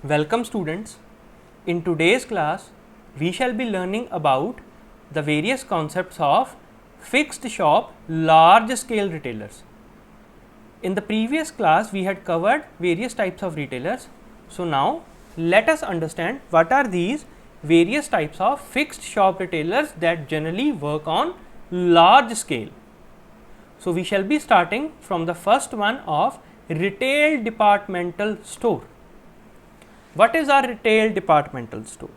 Welcome students. In today's class, we shall be learning about the various concepts of fixed shop large scale retailers. In the previous class, we had covered various types of retailers. So now let us understand what are these various types of fixed shop retailers that generally work on large scale. So we shall be starting from the first one of retail departmental store. What is our retail departmental store?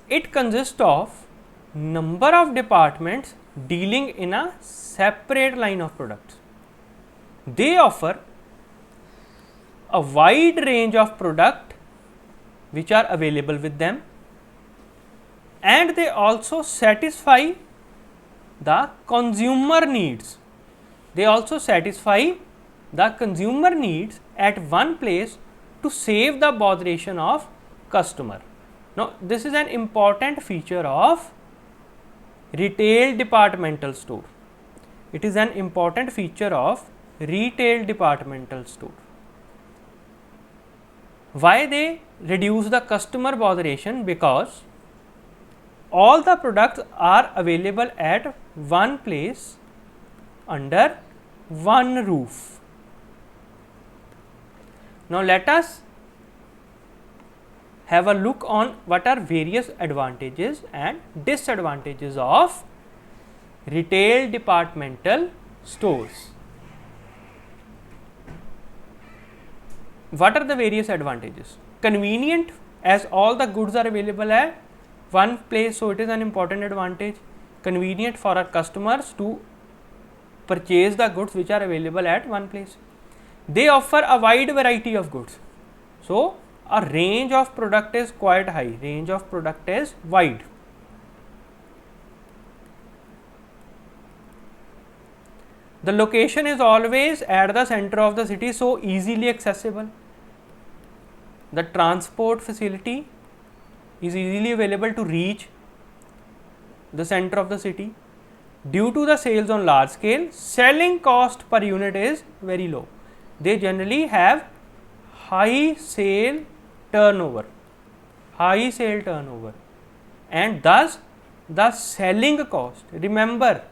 It consists of number of departments dealing in a separate line of products. They offer a wide range of product which are available with them, and they also satisfy the consumer needs. They also satisfy the consumer needs at one place to save the botheration of customer. Now, this is an important feature of retail departmental store. It is an important feature of retail departmental store. Why they reduce the customer botheration? Because all the products are available at one place under one roof. Now, let us have a look on what are various advantages and disadvantages of retail departmental stores. What are the various advantages? Convenient, as all the goods are available at one place, so it is an important advantage. Convenient for our customers to purchase the goods which are available at one place. They offer a wide variety of goods, so a range of product is quite high, range of product is wide. The location is always at the center of the city, so easily accessible. The transport facility is easily available to reach the center of the city. Due to the sales on large scale, selling cost per unit is very low. They generally have high sale turnover, and thus the selling cost, remember,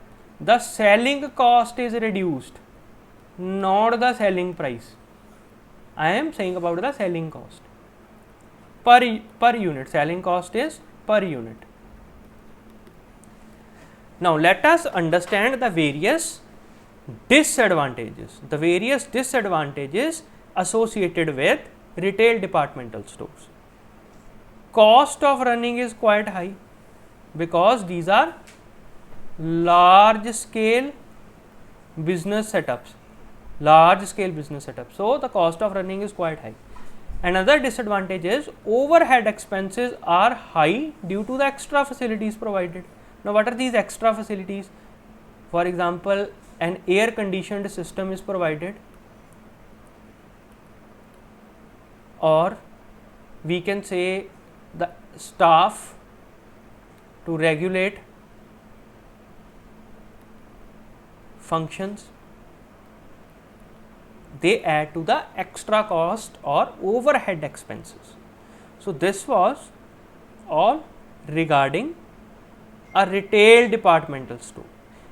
the selling cost is reduced, not the selling price. I am saying about the selling cost per unit. Selling cost is per unit. Now, let us understand the various disadvantages. The various disadvantages associated with retail departmental stores. Cost of running is quite high because these are large scale business setups. So the cost of running is quite high. Another disadvantage is overhead expenses are high due to the extra facilities provided. Now, what are these extra facilities? For example, an air conditioned system is provided, or we can say the staff to regulate functions. They add to the extra cost or overhead expenses. So, this was all regarding a retail departmental store.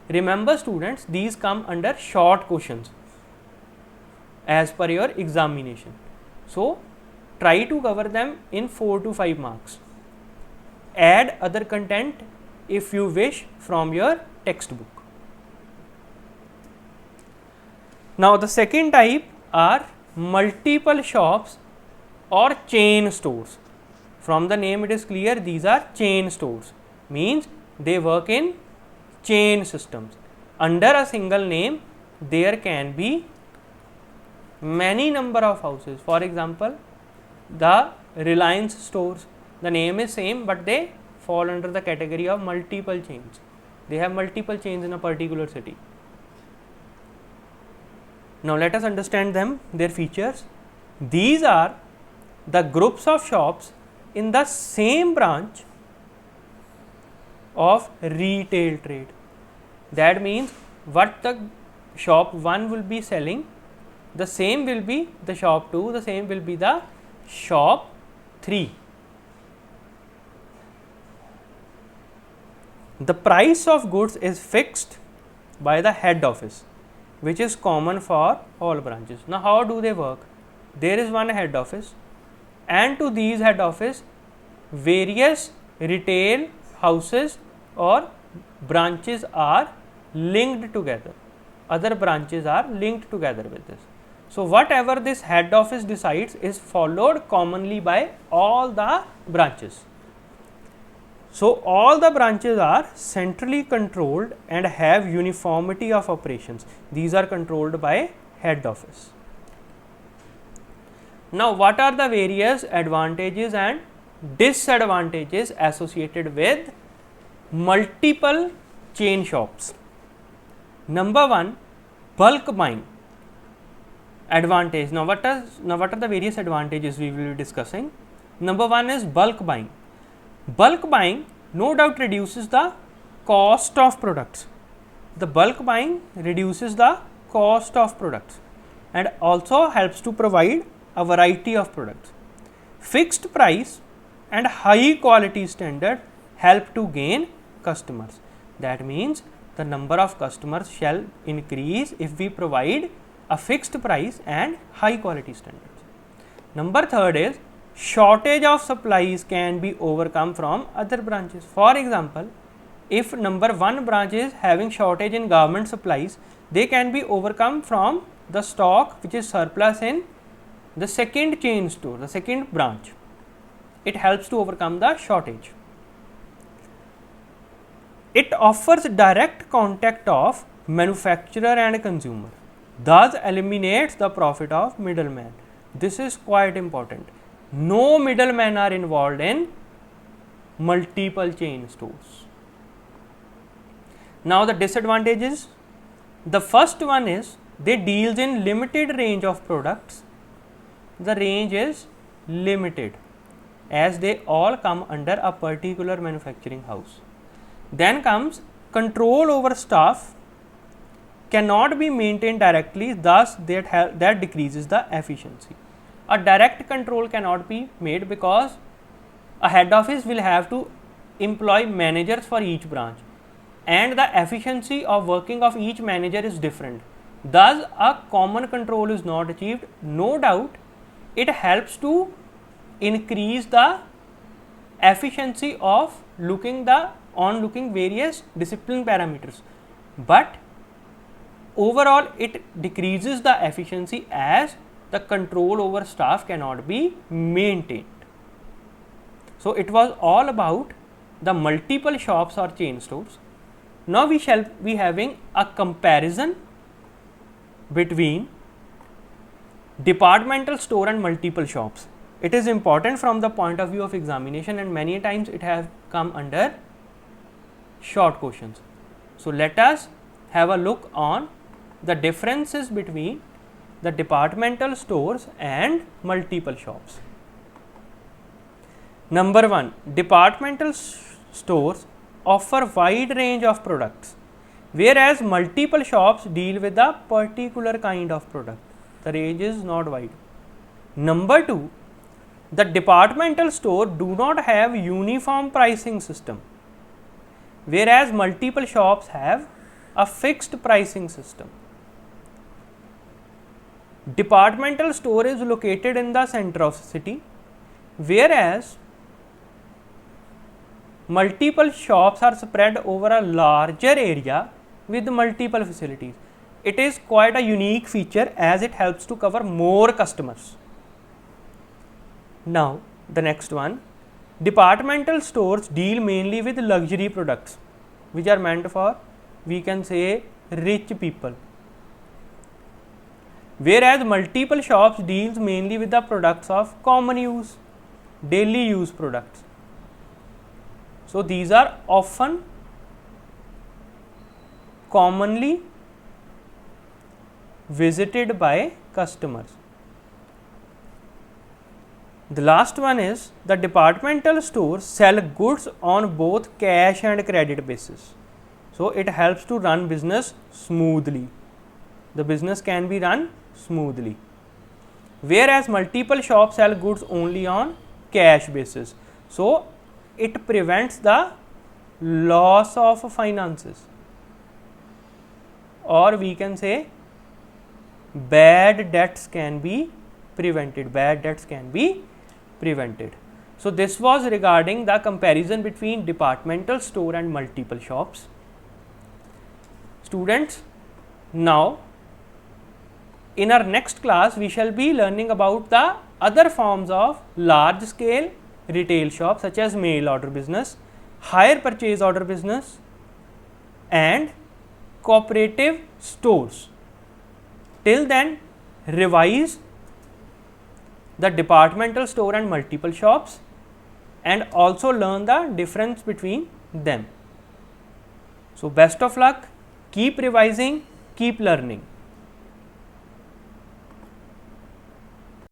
Remember students, these come under short questions as per your examination. So, try to cover them in 4 to 5 marks. Add other content if you wish from your textbook. Now, the second type are multiple shops or chain stores. From the name it is clear, these are chain stores, means they work in chain systems. Under a single name, there can be many number of houses. For example, the Reliance stores, the name is same, but they fall under the category of multiple chains. They have multiple chains in a particular city. Now, let us understand them, their features. These are the groups of shops in the same branch of retail trade. That means what the shop 1 will be selling, the same will be the shop 2, the same will be the shop 3. The price of goods is fixed by the head office, which is common for all branches. Now, how do they work? There is one head office, and to these head office various retail houses or branches are linked together. Other branches are linked together with this. So, whatever this head office decides is followed commonly by all the branches. So, all the branches are centrally controlled and have uniformity of operations. These are controlled by head office. Now, what are the various advantages and disadvantages associated with multiple chain shops? Number 1, bulk buying advantage. Now, what are the various advantages we will be discussing? Number 1 is bulk buying. Bulk buying no doubt reduces the cost of products. The bulk buying reduces the cost of products and also helps to provide a variety of products. Fixed price and high quality standard help to gain customers. That means the number of customers shall increase if we provide a fixed price and high quality standards. Number 3 is shortage of supplies can be overcome from other branches. For example, if number 1 branch is having shortage in garment supplies, they can be overcome from the stock which is surplus in the second chain store, the second branch. It helps to overcome the shortage. It offers direct contact of manufacturer and consumer, thus eliminates the profit of middleman. This is quite important. No middlemen are involved in multiple chain stores. Now, the disadvantages. The first one is they deals in limited range of products. The range is limited as they all come under a particular manufacturing house. Then comes control over staff cannot be maintained directly, thus that decreases the efficiency. A direct control cannot be made because a head office will have to employ managers for each branch and the efficiency of working of each manager is different. Thus, a common control is not achieved. No doubt, it helps to increase the efficiency of looking various discipline parameters, but overall it decreases the efficiency as the control over staff cannot be maintained. So, it was all about the multiple shops or chain stores. Now, we shall be having a comparison between departmental store and multiple shops. It is important from the point of view of examination and many times it has come under short questions. So, let us have a look on the differences between the departmental stores and multiple shops. Number 1, departmental stores offer wide range of products, whereas multiple shops deal with a particular kind of product. The range is not wide. Number 2, the departmental store do not have uniform pricing system, whereas multiple shops have a fixed pricing system. Departmental store is located in the center of the city, whereas multiple shops are spread over a larger area with multiple facilities. It is quite a unique feature as it helps to cover more customers. Now, the next one, departmental stores deal mainly with luxury products which are meant for, we can say, rich people, whereas multiple shops deals mainly with the products of common use, daily use products. So, these are often commonly visited by customers. The last one is the departmental stores sell goods on both cash and credit basis. So, it helps to run business smoothly. The business can be run smoothly. Whereas multiple shops sell goods only on cash basis. So it prevents the loss of finances, or we can say bad debts can be prevented. Bad debts can be prevented. So this was regarding the comparison between departmental store and multiple shops. Students, now in our next class we shall be learning about the other forms of large scale retail shops, such as mail order business, hire purchase order business, and cooperative stores. Till then, revise the departmental store and multiple shops and also learn the difference between them. So best of luck, keep revising, keep learning.